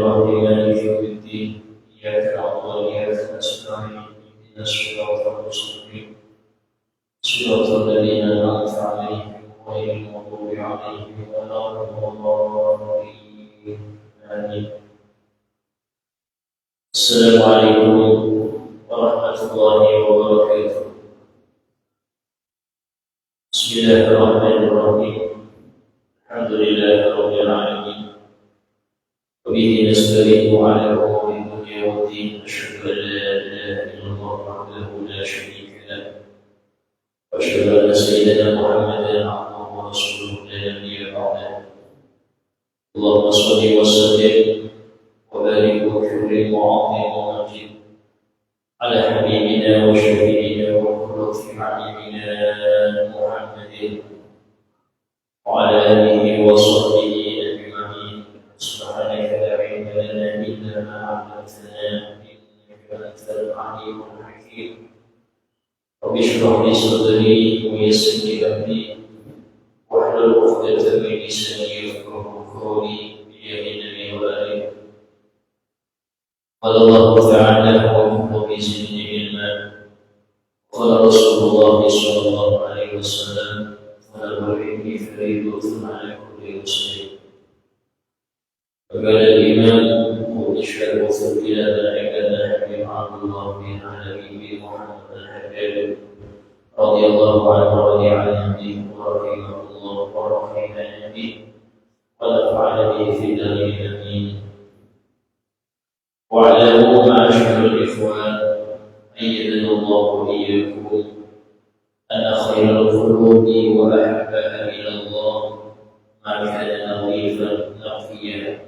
الرحيم مالك يوم الدين إياك نعبد وإياك نستعين اهدنا الصراط المستقيم صراط الذين أنعمت عليهم غير المغضوب عليهم ولا الضالين آمين. السلام عليكم ورحمة الله وبركاته. بسم الله الرحمن الرحيم. الحمد لله رب العالمين وبه نستعين على أمور الدنيا والدين. أشهد أن لا إله إلا الله وحده لا شريك له وأشهد أن سيدنا محمدا عبده ورسوله لا نبي بعده. اللهم صل وسلم وبارك وكرم وعظم ومجد على حبيبنا وشفيعنا وقرة أعيننا محمد وعلى آله وصحبه أجمعين. سبحانك لا علم لنا إلا ما علمتنا إنك أنت العليم الحكيم. رب اشرح لي صدري ويسر لي أمري واحلل عقدة من لساني يفقهوا قولي بيمينه وآله. قال الله تعالى: ومن زدني علما. قال رسول الله صلى الله عليه وسلم: طلب العلم فريضة على كل مسلم. وقال الإمام وإشهد إلى ذلك النبي عبد الله بن علي محمد الحجاج رضي الله عنه ورضي عن أبيه ورحمه الله ورحمنا به ونفعل به في داره آمين. واعلموا معاشر الإخوان أيدنا الله وإياكم أن خير القلوب وأحبها إلى الله ما كان نظيفا نقيا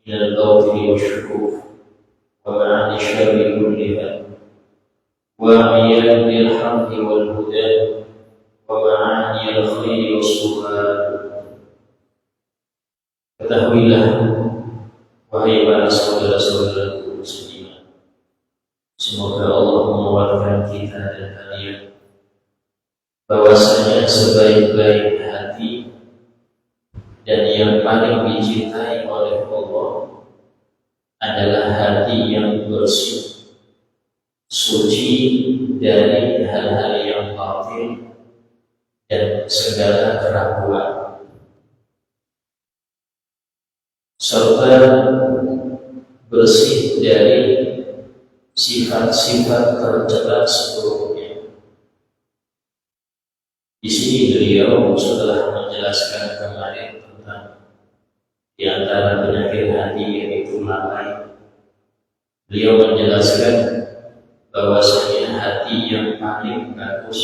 من الباطل والشكوك ومعاني الشر كلها وعميا بالحق والهدى ومعاني الخير والصواب. Ketahuilah wahai para saudara-saudaraku muslimin, semoga Allah menguatkan kita dan kalian bahwasanya sebaik-baik hati dan yang paling dicintai oleh Allah adalah hati yang bersih, suci dari hal-hal yang batil dan segala keraguan, serta bersih dari sifat-sifat tercela seluruhnya. Di sini beliau setelah menjelaskan kemarin tentang di antara penyakit hati yaitu lalai, beliau menjelaskan bahwasanya hati yang paling bagus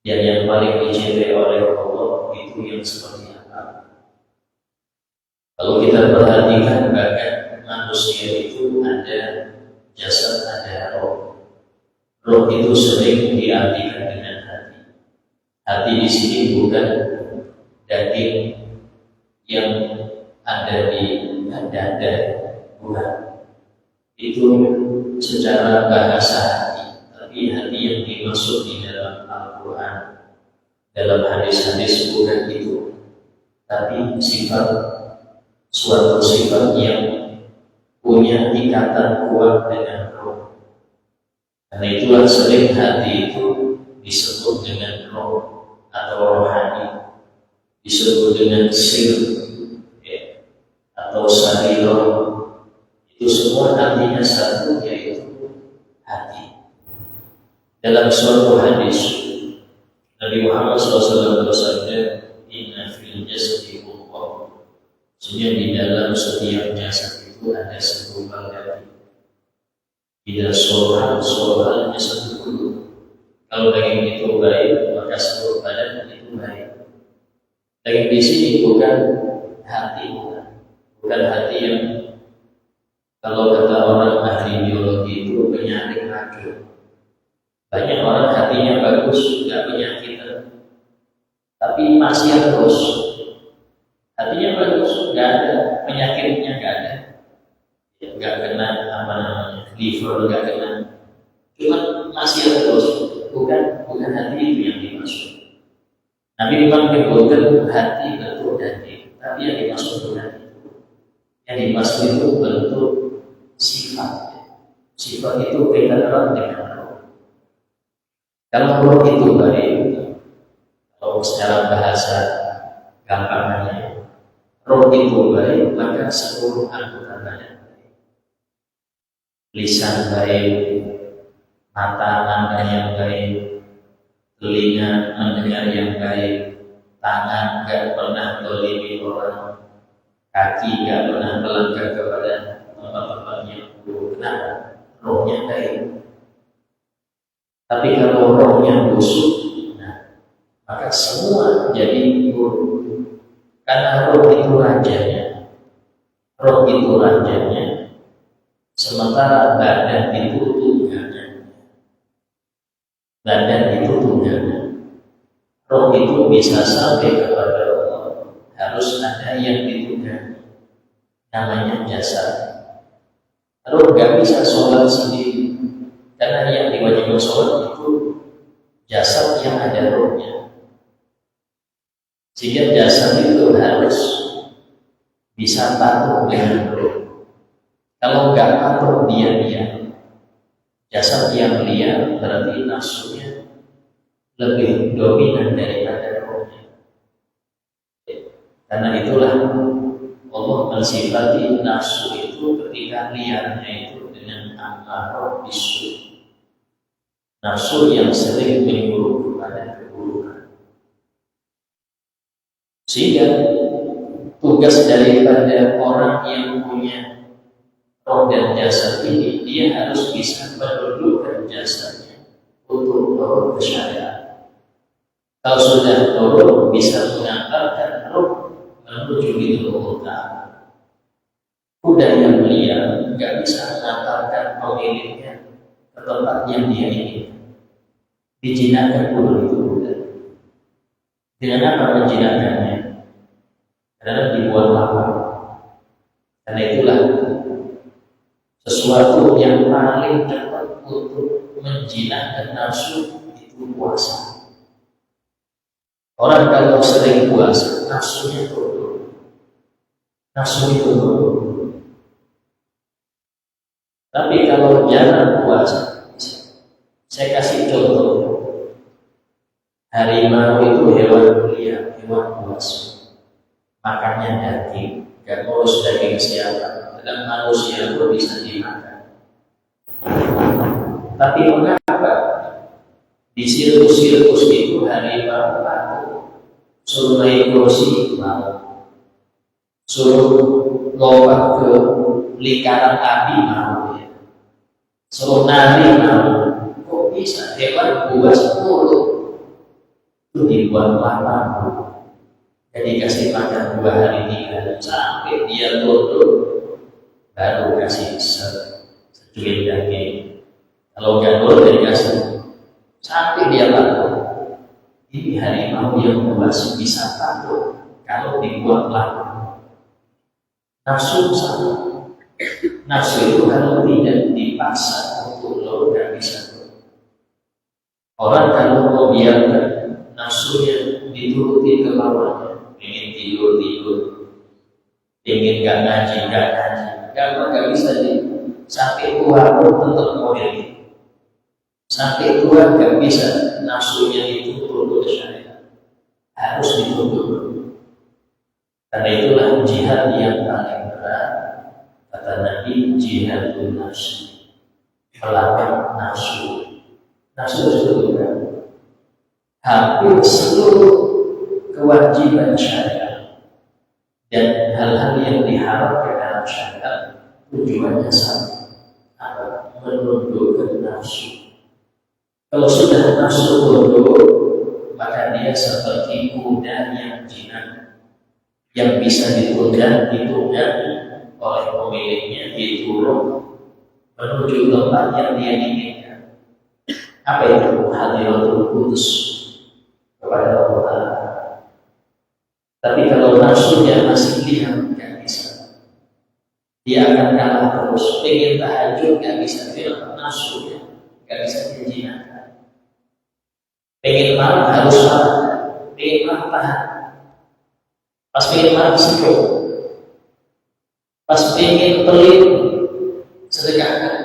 dan yang paling dicintai oleh Allah itu yang seperti apa? Kalau kita perhatikan, bahkan manusia itu ada jasad, ada roh. Roh itu sering diartikan dengan hati. Hati di sini bukan daging yang ada di dada, bukan. Itu secara bahasa hati, tapi hati yang dimaksud di dalam Al-Quran, dalam hadis-hadis bukan itu, tapi suatu sifat yang punya ikatan kuat dengan roh. Karena itulah sering hati itu disebut dengan roh atau rohani, disebut dengan sir atau sarirah. Itu semua artinya satu, yaitu hati. Dalam suatu hadis Nabi Muhammad SAW bersabda, "Inna fil jasadi mudghah." Sehingga di dalam setiap jasad itu ada segumpal daging. Tidak soal jasad itu. Kalau daging itu baik, maka seluruh badan itu baik. Daging di sini bukan hati, bukan hati yang kalau kata orang ahli biologi itu penyakit racun. Banyak orang hatinya bagus, nggak penyakitan, tapi masih terus. Hatinya bagus, nggak ada penyakitnya, nggak kena liver, nggak kena, cuma masih terus. Bukan hati itu yang dimaksud. Nabi memang menyebutkan hati itu daging, tapi yang dimaksud bukan itu. Yang dimaksud itu bentuk sifat. Sifat itu beda dengan roh. Kalau roh itu baik, kalau secara bahasa gampangnya, roh itu baik, maka seluruh anggota badan baik. Lisan baik, mata memandang yang baik, telinga mendengar yang baik, tangan gak pernah dolimi orang, kaki gak pernah melanggar kepada tempat-tempat yang buruk. Kenapa? Rohnya baik. Tapi kalau rohnya busuk, maka semua jadi buruk. Karena roh itu rajanya, sementara badan itu tunggangan. Roh itu bisa sampai kepada Allah, harus ada yang ditunggangi, namanya jasad. Roh gak bisa sholat sendiri, karena yang diwajibkan sholat itu jasad yang ada rohnya. Sehingga jasad itu harus bisa patuh dengan roh. Kalau nggak patuh dia jasad yang liar, berarti nafsunya lebih dominan daripada rohnya. Karena itulah Allah mensifati nafsu itu ketika liarnya itu dengan ammarah bisu, nafsu yang sering menyuruh kepada keburukan. Sehingga tugas daripada orang yang punya roh dan jasad ini, dia harus bisa mendudukkan jasadnya untuk turun ke syariat. Kalau sudah turun, bisa mengantarkan roh menuju Baitul Ta'ala. Kuda yang liar nggak bisa mengantarkan pemiliknya ke tempat yang dia inginkan. Dijinakkan dulu itu kuda. Dengan apa menjinakkannya? Karena dibuat lapar. Karena itulah sesuatu yang paling cepat untuk menjinakkan nafsu itu puasa. Orang kalau sering puasa, nafsunya turun. Tapi kalau jarang puasa, saya kasih contoh. Harimau itu hewan liar, hewan buas. Makannya daging, gak ngurus daging siapa. Dan manusia pun bisa dimakan. Tapi mengapa di sirkus-sirkus itu harimau patuh? Suruh naik kursi mau, suruh lompat ke lingkaran api mau, suruh nari mau. Kok bisa hewan buas turun? Itu dibuat lapar. Jadi kasih makan 2 hari 3 hari sampai dia turun, baru kasih secuil daging. Kalau nggak turun dikasih sampai dia patuh. Ini harimau yang masih bisa patuh kalau dibuat lapar. Nafsu sama. Nafsu itu kalau tidak dipaksa untuk lo nggak bisa. Orang kalau mau biarkan nafsunya dituruti ke bawahnya, ingin tidur, ingin gak ngaji, gak bisa sampai tua pun tetap model. Sampai tua gak bisa nafsunya itu turun ke syariat, harus dituntut. Karena itulah jihad yang paling berat, kata Nabi, jihadun nafsi, melawan nafsu. Nafsu itu berat. Hampir seluruh kewajiban syariat dan hal-hal yang diharapkan dalam syariat tujuannya sama, menundukkan nafsu. Kalau sudah nafsu tunduk, maka dia seperti kuda yang jinak, yang bisa ditunggangi oleh pemiliknya, diturun menuju tempat yang dia inginkan. Apa itu? Hadiratul Qudus kepada Allah. Tapi kalau nafsunya masih liar, nggak bisa. Dia akan kalah terus. Pengen tahajud nggak bisa, karena nafsunya nggak bisa dijinakkan. Pengen marah harus marah, pengen marah tahan. Pas pengen marah senyum, pas pas pengen pelit sedekahkan.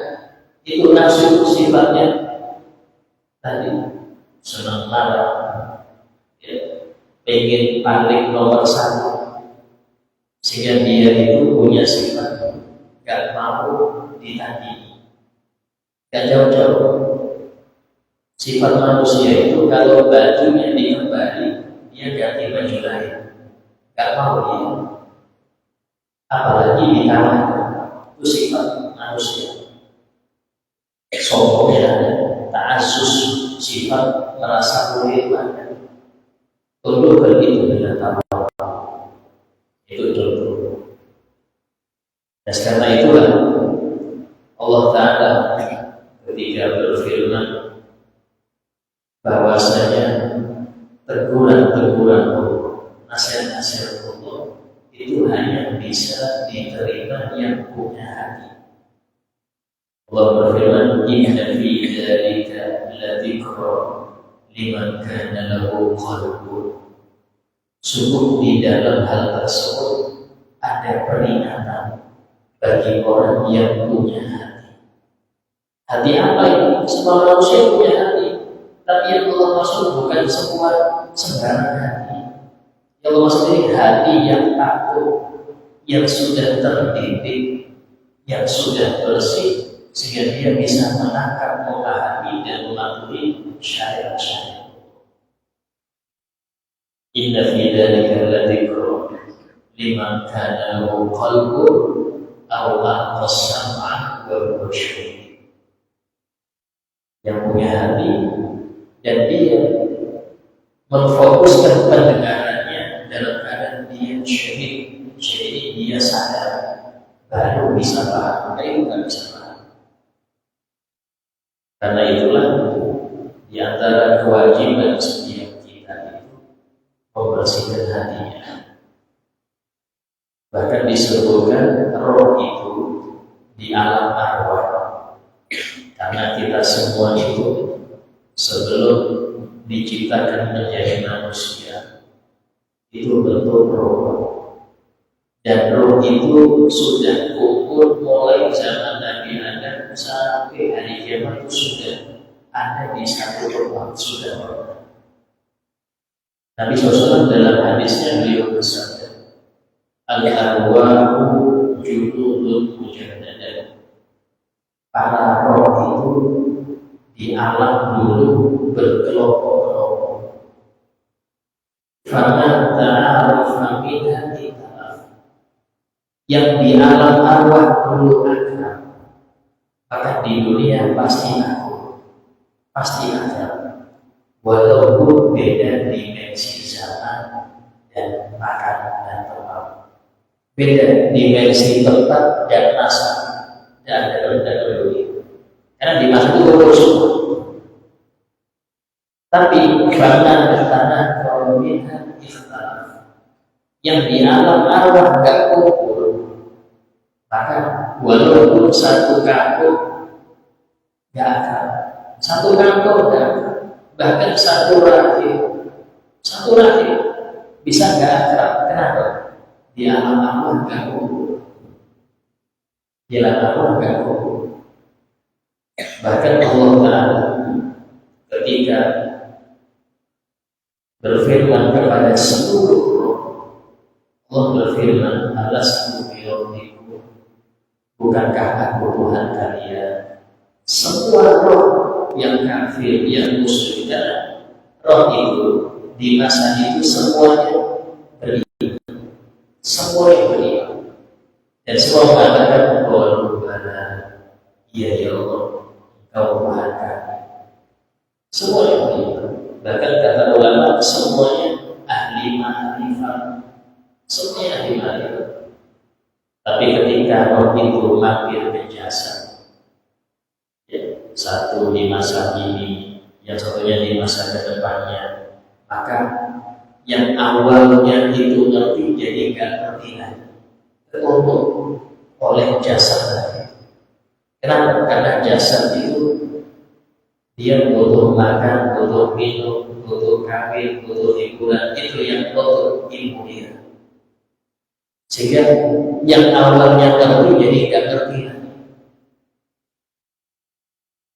Itu nafsu sifatnya tadi senang marah, ya, pengen paling nomor satu, sehingga dia itu punya sifat gak mau ditagih, gak jauh-jauh. Sifat manusia itu kalau bajunya dikembali, dia ganti baju lain, gak mau dia, apalagi dikalahkan. Itu sifat manusia. Sombongnya ada, ta'asus, sifat merasa mulia ada. Tunduk begitu dengan tamak. Itu contoh. Dan karena itulah Allah Ta'ala ketika berfirman bahwasanya teguran-teguran Allah, nasihat-nasihat Allah itu hanya bisa diterima yang punya hati. Allah berfirman, inna fi dzalika ladzikra liman kana lahu qalbun. Sungguh di dalam hal tersebut ada peringatan bagi orang yang punya hati. Hati apa ini? Semua manusia punya hati, tapi yang Allah maksud bukan semua sembarang hati. Yang Allah maksud ini hati yang takut, yang sudah terdidik, yang sudah bersih, sehingga dia bisa menangkap, memahami dan mematuhi syariat-syariat. Inna fi dzalika ladzikra liman kana lahu qalbun aw alqa sam'a wa huwa syahid. Yang punya hati dan dia memfokuskan pendengarannya dalam keadaan dia syahid. Jadi dia sadar, baru bisa paham, tapi bukan bisa paham. Karena itulah di antara kewajiban setiap kita itu membersihkan hatinya. Bahkan disebutkan roh itu di alam arwah. Karena kita semua itu sebelum diciptakan menjadi manusia itu bentuk roh. Dan roh itu sudah kumpul mulai zaman Nabi Adam sampai hari kiamat itu sudah ada di satu tempat, sudah ada. Nabi SAW dalam hadisnya beliau bersabda, al-arwahu juludun mujaddadah. Para roh itu di alam dulu berkelompok-kelompok. Fana ta'arufa minha ta'af. Yang di alam arwah dulu akrab, maka di dunia pasti aku, pasti ada. Walaupun beda dimensi zaman dan makan dan tempat, beda dimensi tempat dan rasa dan dunia. Karena di masa itu betul semua. Tapi karena tanah kalau minha ikhtilaf, yang di alam arwah gak kumpul, maka walaupun satu kampung gak akan, satu kampung gak akan, bahkan satu rahim bisa gak akan. Kenapa? Di alam arwah gak kumpul, di alam arwah gak kumpul. Bahkan Allah Ta'ala ketika berfirman kepada seluruh roh, Allah berfirman, alastu birabbikum, bukankah aku Tuhan kalian? Semua roh yang kafir, yang musyrik, roh itu di masa itu semuanya beriman, semua yang beriman, dan semua mengatakan bahwa iya ya Allah, Kau Tuhan kami. Semua yang beriman. Bahkan kata ulama semuanya ahli ma'rifat, semuanya ahli ma'rifat. Tapi ketika roh itu mampir ke jasad, ya, satu di masa ini, yang satunya di masa kedepannya, maka yang awalnya itu ngerti jadi gak ngerti lagi, tertutup oleh jasad lagi. Kenapa? Karena jasad itu dia butuh makan, butuh minum, butuh kawin, butuh hiburan, itu yang butuh ilmu dia. Sehingga yang awalnya ngerti jadi nggak ngerti lagi.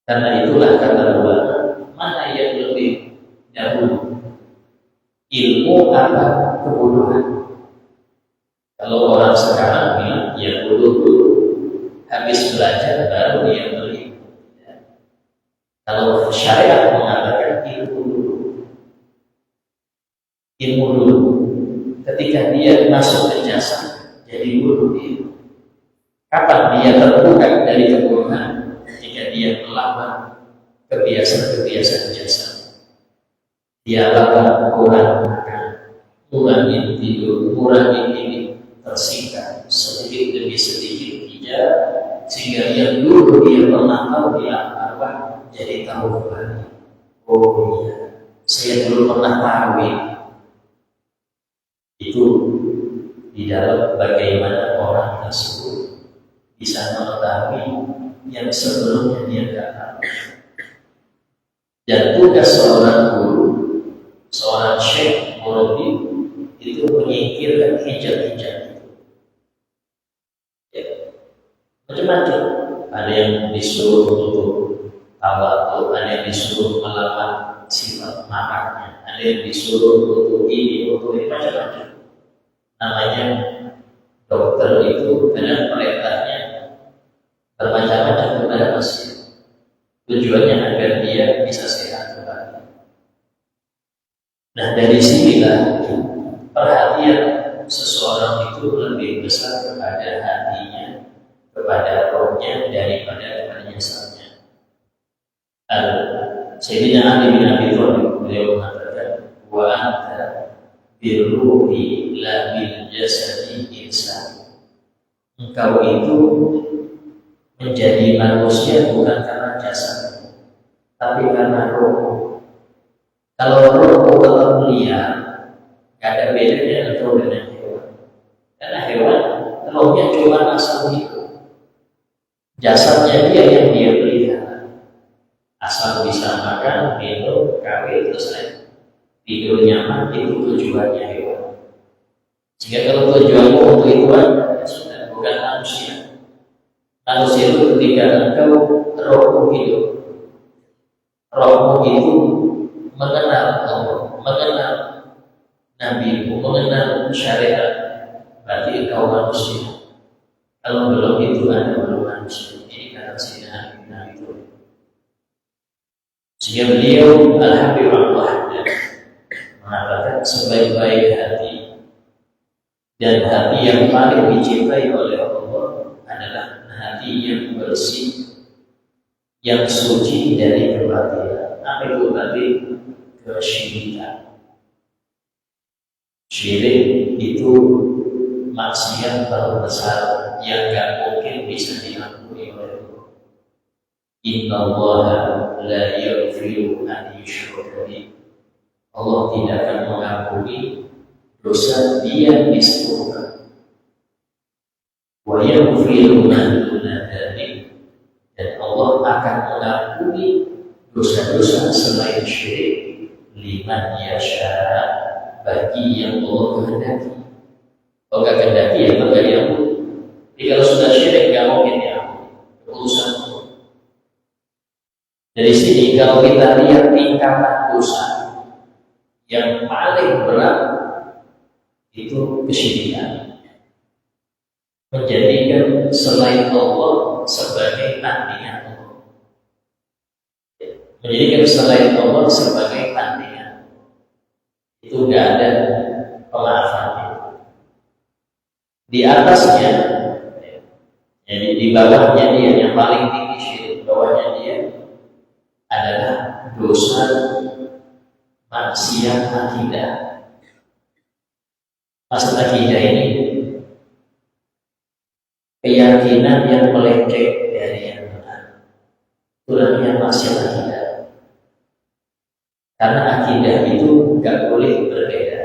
Karena itulah kata ulama, mana yang lebih dahulu, ilmu apa kebodohan? Kalau orang sekarang bilang ya dulu habis belajar baru dia beli. Kalau syariat mengatakan ilmu dulu. Ketika dia masuk ke jasa, jadi guru dia. Kapan dia terbuka dari kebodohan? Jika dia melawan kebiasaan-kebiasaan jasa. Dia lakukan kurangin tidur, kurangin ini, tersingkat sedikit demi sedikit tidak, sehingga yang dulu dia pernah tahu dia apa jadi tahu kembali. Oh iya, saya dulu pernah tahu ini. Itu di dalam bagaimana orang tersebut bisa mengetahui yang sebelumnya dia tidak tahu. Dan tugas seorang guru, seorang syekh, murabbi itu menyingkirkan hijab-hijab itu. Ya. Macam-macam. Ada yang disuruh untuk tawadhu, ada yang disuruh melawan sifat marahnya, ada yang disuruh untuk ini, untuk ini, macam-macam. Namanya dokter itu kadang perintahnya bermacam-macam kepada pasien. Tujuannya agar dia bisa sehat kembali. Nah dari sinilah perhatian seseorang itu lebih besar kepada hatinya, kepada rohnya daripada kepada jasadnya. Sayyidina Ali bin Abi Thalib beliau mengatakan, wa anta birruhi la bil jasadi insan. Engkau itu menjadi manusia bukan karena jasad, tapi karena roh. Kalau roh tetap liar, gak ada bedanya engkau dengan hewan. Karena hewan rohnya cuma asal hidup, jasadnya dia yang dia pelihara. Asal bisa makan, minum, kawin, selesai. Tidur nyaman, itu tujuannya hewan. Jika kalau tujuanmu untuk itu ya sudah, bukan manusia. Manusia itu ketika engkau rohmu hidup, rohmu itu mengenal Allah, mengenal Nabi-Mu, mengenal syariat, berarti engkau manusia. Kalau belum itu Anda belum manusia. Ini kata Sayyidina Ali itu. Sehingga beliau alhamdulillah mengatakan sebaik-baik hati dan hati yang paling dicintai oleh Allah adalah hati yang bersih, yang suci dari kebatilan. Apa itu berarti? Kesyirikan. Syirik itu maksiat terbesar yang gak mungkin bisa diampuni oleh Allah. Inna Allah la yaghfiru an yushraka bihi. Allah tidak akan mengampuni dosa dia disebutkan. Wa yaghfiru ma duna dzalik, dan Allah akan mengampuni dosa-dosa selain syirik liman yasha, bagi yang Allah kehendaki. Kalau nggak kehendaki ya nggak diampuni. Jadi kalau sudah syirik nggak mungkin diampuni. Urusan Allah. Dari sini kalau kita lihat tingkatan dosa yang paling berat itu kesyirikan, menjadikan selain Allah sebagai tandingan Allah, menjadikan selain Allah sebagai tandingan, itu nggak ada pemaafannya. Di atasnya, jadi di bawahnya dia yang paling tinggi syirik, bawahnya dia adalah dosa maksiat akidah. Maksud akidah ini keyakinan yang melenceng dari yang benar. Itu namanya maksiat akidah. Karena akidah itu nggak boleh berbeda.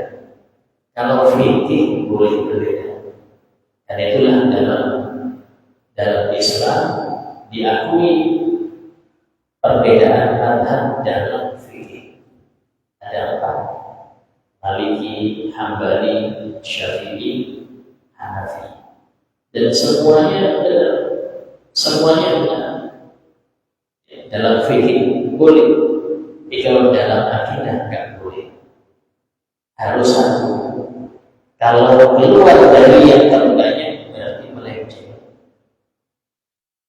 Kalau fikih boleh berbeda. Dan itulah dalam Islam diakui perbedaan mazhab dalam fikih. Ada 4: Maliki, Hambali, Syafi'i, Hanafi. dan semuanya benar, semuanya benar. Dalam fikih boleh, tapi kalau dalam akidah nggak boleh. Harus satu. Kalau keluar dari yang terbanyak berarti melenceng.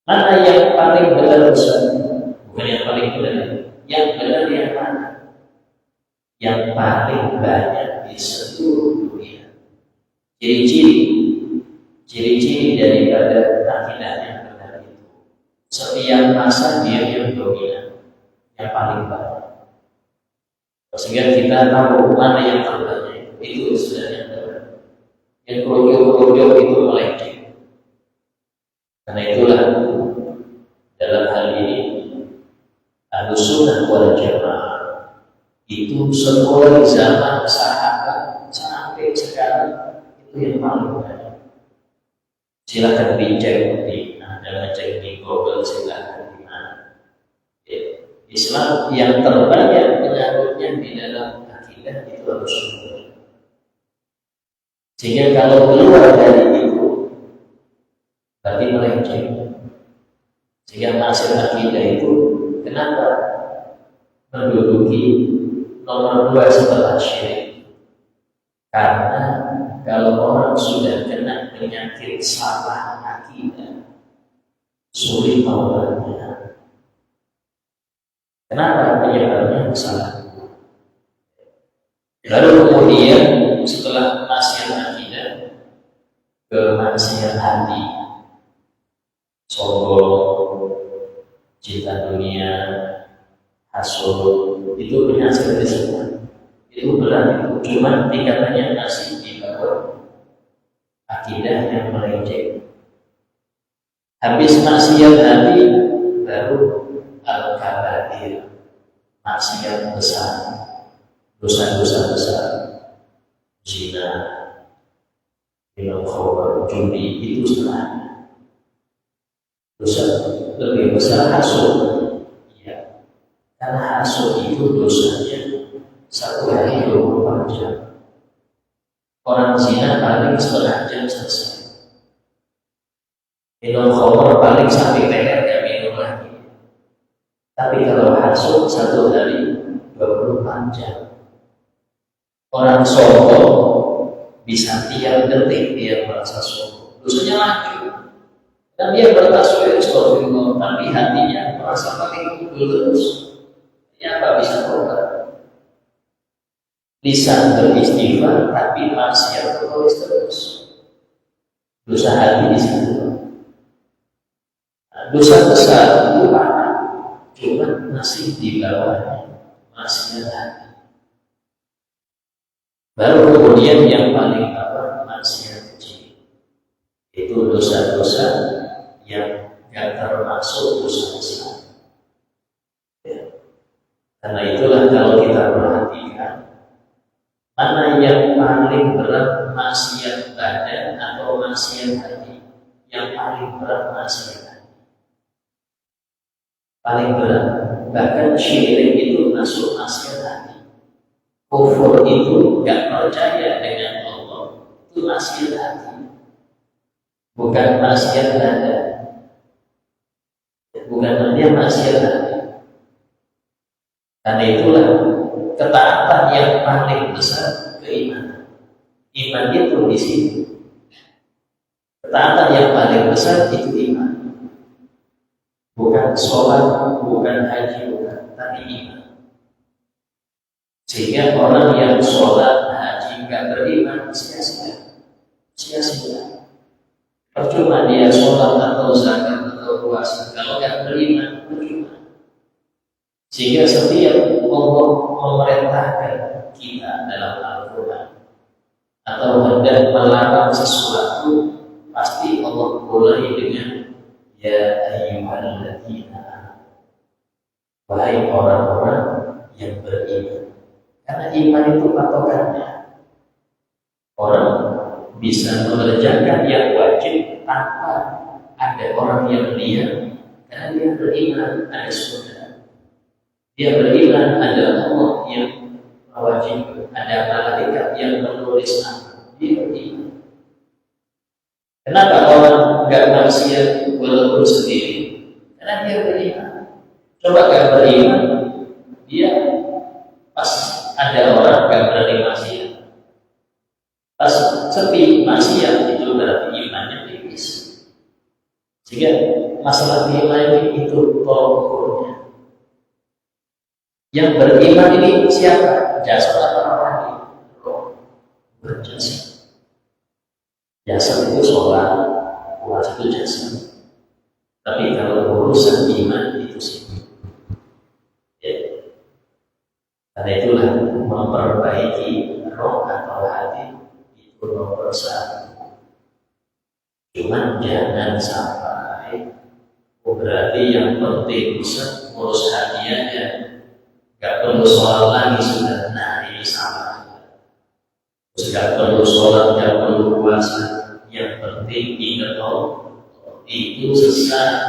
Mana yang paling benar Ustaz? Bukan yang paling benar. Yang benar yang mana? Yang paling banyak di seluruh dunia. Ciri-ciri daripada akidah yang benar itu. Setiap masa dia yang dominan, yang paling banyak. Sehingga kita tahu mana yang terbanyak. Itu sudah yang benar. Yang kerujuk-kerujuk itu melenceng. Karena itulah dalam hal ini Ahlussunnah wal Jamaah itu semua zaman sahabat sampai sekarang itu yang paling banyak. Silakan dicek Anda ngecek di Google, silakan di mana. Islam yang terbanyak pengaruhnya di dalam akidah itu Ahlussunnah. Sehingga kalau keluar dari itu berarti melenceng. Sehingga masuk akidah itu kenapa menduduki nomor 2 setelah syirik? Karena kalau orang sudah kena penyakit salah akidah, sulit mengobatinya. Kenapa? Penyebabnya salah. Lalu kemudian setelah maksiat akidah ke maksiat hati, sombong, cinta dunia, hasud, itu penyakit semua. Itu berat, itu cuma tingkatannya masih di bawah akidah yang melenceng. Habis maksiat hati baru al-kabair, maksiat besar, dosa-dosa besar, zina, minum khamr, judi, itu setelahnya. Dosa lebih besar hasud, ya, karena hasud itu dosanya 1 hari 24 jam. Orang zina paling setengah jam selesai. Minum khamr paling sampai leher gak minum lagi. Tapi kalau hasud 1 hari 24 jam. Orang sombong bisa tiap detik dia merasa sombong, dosanya maju. Dan dia bertasbih astagfirullah, tapi hatinya merasa paling lulus. Ini apa bisa tobat? Lisan beristighfar, tapi maksiat terus terus. Dosa hati di situ. Dosa besar itu parah, cuma masih di bawahnya maksiat hati. Baru kemudian yang paling bawah maksiat kecil. Itu dosa-dosa yang tidak termasuk dosa besar. Ya. Karena itulah kalau kita perhatikan mana yang paling berat, maksiat badan atau maksiat hati? Yang paling berat maksiat hati. Paling berat. Bahkan syirik itu masuk maksiat hati. Kufur itu tidak percaya dengan Allah, itu maksiat hati, bukan maksiat badan. Bukan dia maksiat hati. Karena itulah ketaatan yang paling besar keimanan. Iman itu di sini. Ketaatan yang paling besar itu iman. Bukan sholat, bukan haji, bukan, tapi iman. Sehingga orang yang sholat, haji, nggak beriman, sia-sia. Sia-sia. Percuma dia sholat atau zakat atau puasa, kalau nggak beriman, percuma. Sehingga setiap Allah memerintahkan kita dalam Al-Quran atau hendak melarang sesuatu, pasti Allah mulai dengan ya ayyuhalladzina, wahai orang-orang yang beriman. Karena iman itu patokannya. Orang bisa mengerjakan yang wajib tanpa ada orang yang diam, karena dia beriman ada surga. Dia beriman ada Allah yang mewajibkan, ada malaikat yang menulis amal. Dia beriman. Kenapa orang nggak maksiat walaupun sendiri? Karena dia beriman. Coba gak beriman, dia pas ada orang gak berani maksiat. Pas sepi maksiat itu berarti imannya tipis. Sehingga masalah iman itu tolong ukurnya. Yang beriman ini siapa? Jasad atau rohani? Berjasa. Jasad itu sholat, puasa itu jasad. Tapi kalau urusan iman itu sih. Ya. Karena itulah memperbaiki roh atau hati itu nomor satu. Cuman jangan sampai berarti yang penting bisa ngurus hati aja. Gak perlu sholat lagi sudah. Nah ini salah. Gak perlu sholat, gak perlu puasa. Yang penting ingat itu sesat.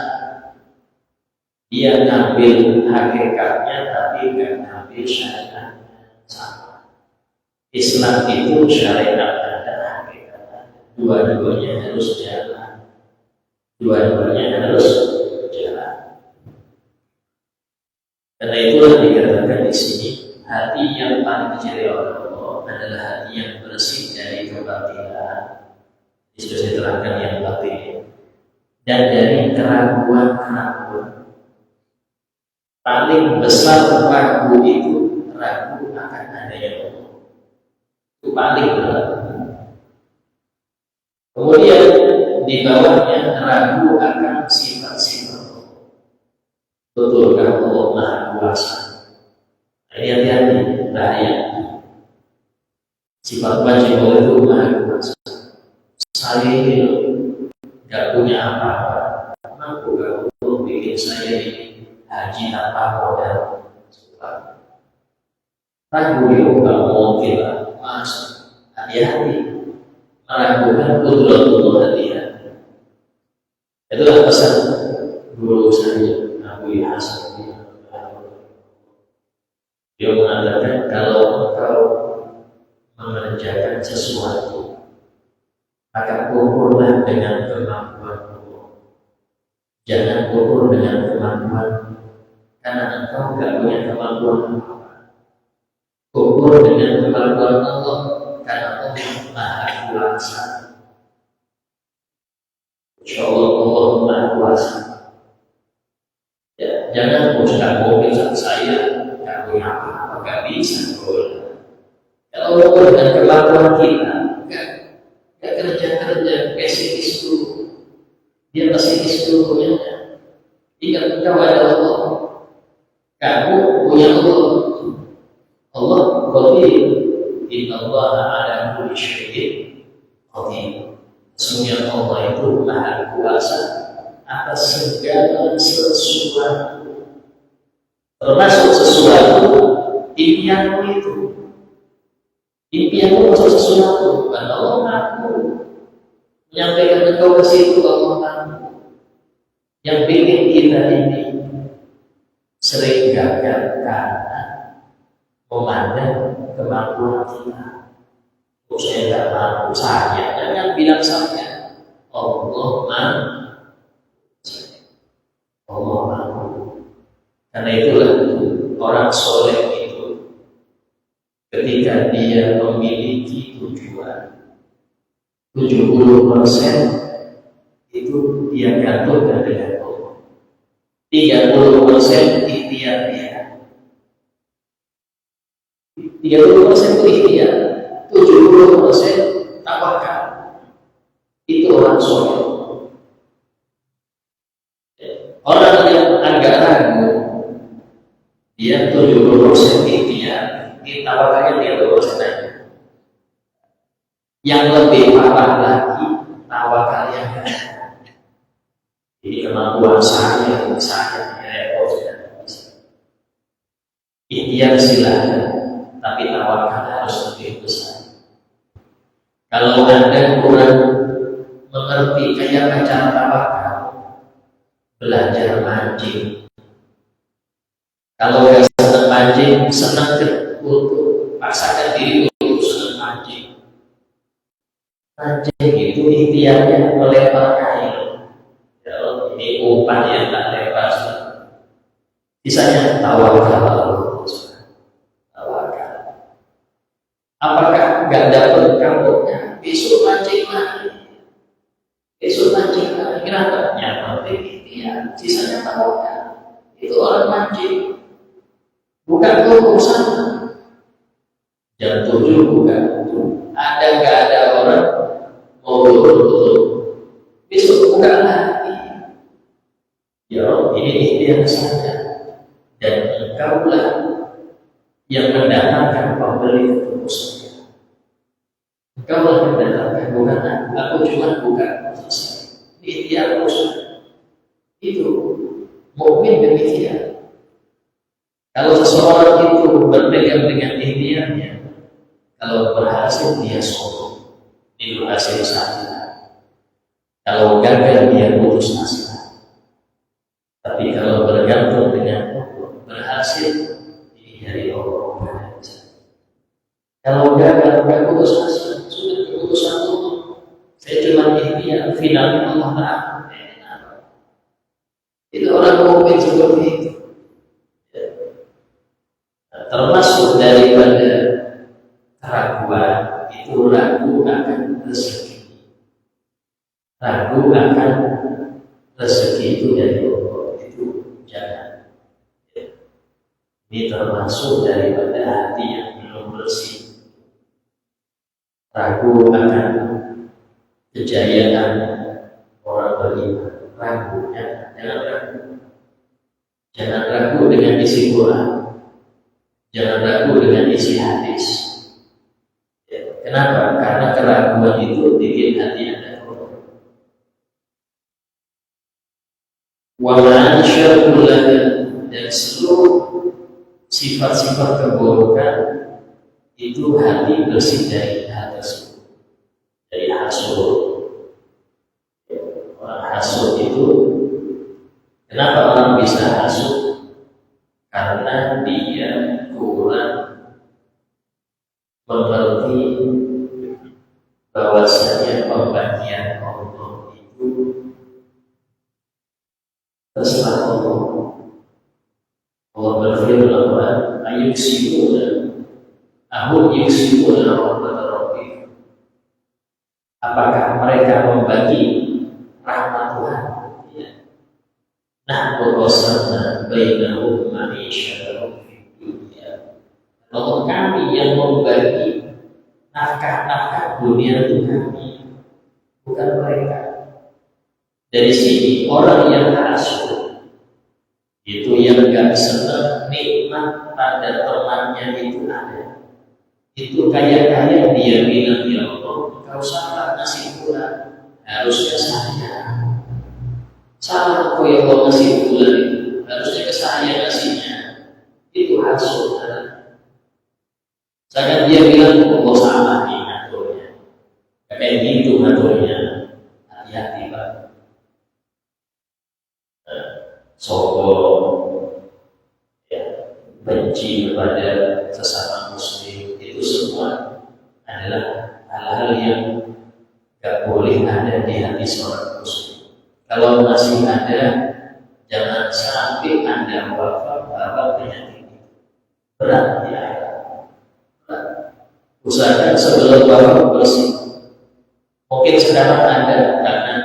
Dia ngambil hakikatnya tapi gak ngambil syariatnya. Sama. Islam itu syariat dan hakikat. Dua-duanya harus jalan. Dua-duanya harus jalan. Karena itulah dikatakan di sini hati yang paling dicari oleh Allah adalah hati yang bersih dari kebatilan. Sudah saya terangkan yang batin dan dari keraguan-keraguan. Paling besar ragu itu ragu akan adanya Allah. Itu paling berat. Kemudian di bawahnya ragu akan sifat-sifat Allah. Betulkah Allah Maha Kuasa? Hati-hati, bahaya. Sifat wajib Allah itu Maha Kuasa. Saya ini gak punya apa-apa. Mampu gak perlu bikin saya ini haji tanpa modal. Ragu itu gak mungkin lah. Mas, hati-hati. Meragukan kudratullah, hati-hati. Itulah pesan guru saya, Abu Hasan. Dia mengatakan kalau engkau mengerjakan sesuatu, maka ukurlah dengan kemampuanmu. Jangan ukur dengan kemampuan, karena engkau tidak punya kemampuan apa-apa. Ukur dengan kemampuan Allah, karena Allah Maha Kuasa. Insyaallah Allah Maha Kuasa. Ya, jangan mobil saya tidak punya apa-apa, tidak bisa. Kalau ukur dengan kemampuan kita, gak kerja pesimis dulu. Dia pesimis dulu ya. Ingat kau ada Allah. Kamu punya Allah. Allah qadir. Inna Allah ala kulli syai'in qadir. Sesungguhnya Allah itu Maha Kuasa atas segala sesuatu. Termasuk sesuatu impianmu itu. Impianmu masuk sesuatu, karena Allah mampu menyampaikan engkau ke situ. Allah mampu. Yang bikin kita ini sering gagal karena memandang kemampuan kita. Saya tidak mampu, saya jangan bilang saya. Allah mampu. Allah mampu. Karena itulah orang soleh itu ketika dia memiliki tujuan 70% itu dia gantungkan dengan Allah. 30% ikhtiar dia. 30% itu ikhtiar, 70% tawakal. Itu orang soleh. Orang yang agak ragu, dia 70% ikhtiar, tawakalnya 30% aja. Yang lebih parah lagi, tawakalnya kan. Jadi kemampuan saya ikhtiar silakan, tapi tawakal harus lebih besar. Kalau Anda kurang mengerti kayak cara tawakal, belajar mancing. Kalau nggak senang mancing, senang untuk paksakan diri untuk senang mancing. Mancing itu ikhtiarnya melempar kail. Kalau ini umpan yang tak lempar, sisanya tawakal. Tawakal. Apakah nggak dapat kampungnya? Besok mancing lagi. Besok mancing lagi. Kenapa? Yang penting ikhtiar, sisanya tawakal. Itu orang mancing. Bukan urusan jam 7 bukan. Ada nggak ada orang mau betul-betul besok bukan lagi. Ya Rob, ini ikhtiar saja. Dan engkaulah yang mendatangkan pembeli ketemu saya. Engkaulah yang mendatangkan, bukan aku cuma bukan selesai. Ini ikhtiar usaha. Itu mukmin demikian. Kalau seseorang itu berpegang dengan ikhtiarnya, kalau berhasil dia sombong, itu hasil saja. Kalau gagal dia putus asa. Tapi kalau bergantung dengan Allah, berhasil ini dari Allah saja. Kalau gagal dia putus asa, sudah keputusan Allah. Saya cuma ikhtiar, finalnya Allah Taala. Itu orang mukmin seperti itu. Termasuk daripada keraguan itu ragu akan rezeki. Ragu akan rezeki itu dari Allah, itu jangan. Ini termasuk daripada hati yang belum bersih. Ragu akan kejayaan orang beriman. Ragu, jangan ragu. Jangan ragu dengan isi Quran. Jangan ragu dengan isi hadis. Kenapa? Karena keraguan itu bikin hati Anda kotor. Wa ma'asyarullah, dan seluruh sifat-sifat keburukan itu hati bersih dari hal tersebut. Dari hasud. Orang hasud itu, kenapa orang bisa hasud? Karena dia kurang mengerti bahwasanya pembagian Allah itu terserah Allah. Allah berfirman bahwa ayuksibuna ahum yuksibuna rahmat. Apakah mereka membagi rahmat Tuhan? Nah, berkosana bainahum ma'isyatahum fid dunya. Allah kami yang membagi nafkah dunia itu kami, bukan mereka. Dari sini orang yang hasud itu yang gak senang nikmat pada temannya itu ada. Itu kaya-kaya dia bilang, ya Allah, kau salah ngasih Tuhan, harusnya saya. Salah kau yang mau ngasih bulan itu, harusnya ke saya ngasihnya. Itu hasud. Sedangkan dia bilang, Allah salah nih ngaturnya. Kayak gitu ngaturnya. Hati-hati Pak. Sombong, ya, benci kepada sesama muslim, itu semua adalah hal-hal yang gak boleh ada di hati seorang muslim. Kalau masih ada, jangan sampai Anda wafat bawa penyakit itu. Berat ya. Berat. Usahakan sebelum wafat bersih. Mungkin sekarang ada karena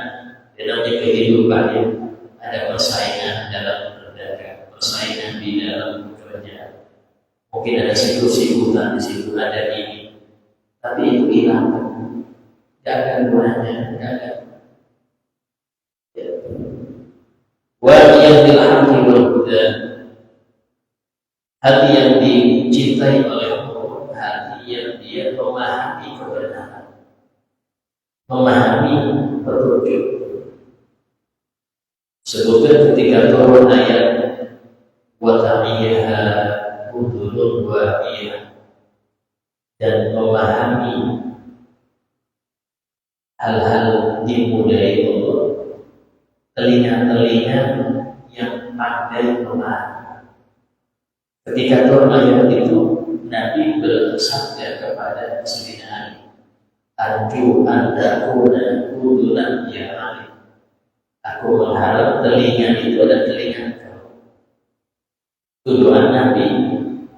dalam kehidupannya ada persaingan dalam berdagang, persaingan di dalam bekerja. Mungkin ada sikut-sikutan di situ, ada ini. Tapi itu hilang. Tidak akan gunanya, tidak akan. Yang dilahirkan berbuda, hati yang dicintai oleh Allah, hati yang dia memahami kebenaran, memahami petunjuk. Sebutkan ketika turun ayat wa ta'iyaha udhulun wa'iyah, dan memahami hal-hal dimudai Allah, telinga-telinga yang pandai memahami. Ketika turun ayat itu, Nabi bersabda kepada Sayyidina Ali, arju an takuna udunan ya Ali. Aku mengharap telinga itu ada telinga kau. Tuduhan Nabi,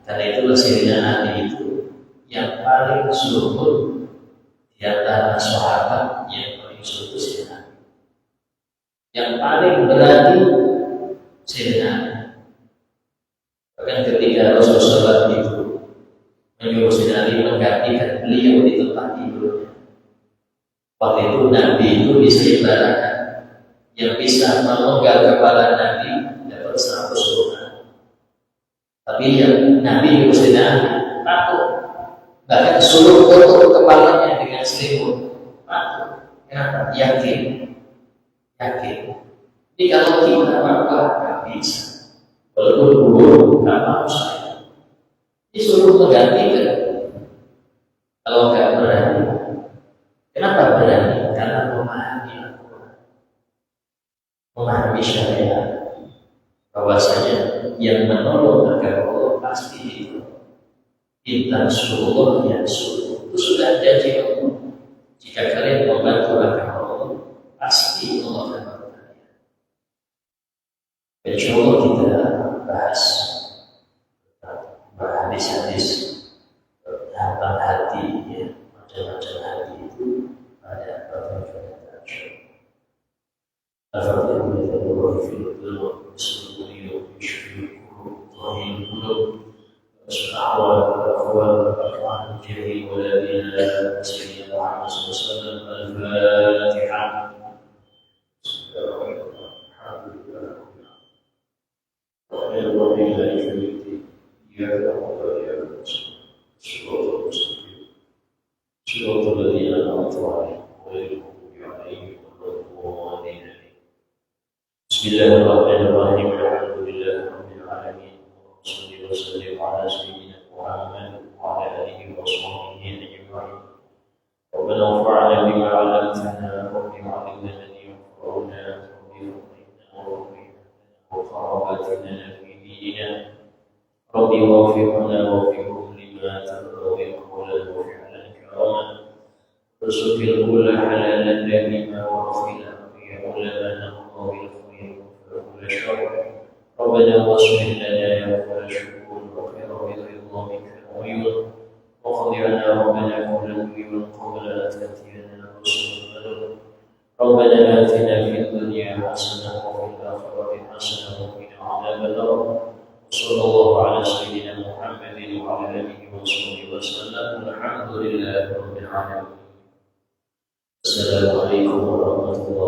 karena itulah Sayyidina Ali itu yang paling zuhud di antara sahabat, yang paling zuhud Sayyidina Ali. Yang paling berani Sayyidina Ali. Bahkan ketika Rasulullah itu menyuruh Sayyidina Ali menggantikan beliau di tempat tidurnya, waktu itu Nabi itu bisa ibaratkan yang bisa memenggal kepala Nabi dapat 100 orang. Tapi yang Nabi itu Sayyidina Ali takut, bahkan suruh tutup kepalanya dengan selimut. Takut. Kenapa? Yakin. Jadi kalau kita apa nggak bisa. Walaupun guru nggak mau saya, disuruh menggantikan. Kalau nggak berani, kenapa berani? Karena memahami Al-Quran, memahami syariat, bahwasanya yang menolong agama Allah pasti itu. Intan surullah yang suruh itu sudah janji Allah. Jika kalian membantu agama Allah, pasti Allah akan membantu kalian. Insya Allah kita bahas hadis-hadis tentang hati, ya, macam-macam hati itu ada berbagai macam. Alhamdulillah fil qulub bismillahirrahmanirrahim tahil qulub subhanallah wa ta'ala jari waladina sayyidina Muhammad sallallahu alaihi wasallam al-Fatihah. صراط الذين أنعمت عليهم غير المغضوب عليهم ولا الضالين. بسم الله الرحمن الرحيم الحمد لله رب العالمين وصلى وسلم على سيدنا محمد وعلى آله وصحبه أجمعين. ربنا انفعنا بما علمتنا رب علمنا الذي ينفعنا رب فقهنا رب وقراباتنا في ديننا رب واغفرنا واغفرهم لما ترضى قولا وفعلا كراما وسكر كل حلالا دائما وغفلا يا علماء الله بالخير وكل شر ربنا واصلح لنا يا كل شكور وخير برضا منك العيون وقض عنا ربنا كل ديون قبل ان تاتينا رسل البلد ربنا اتنا في الدنيا حسنه وفي الاخره حسنه وقنا عذاب النار. صلى الله على سيدنا محمد وعلى آله وصحبه وسلم. الحمد لله رب العالمين. السلام عليكم ورحمة الله.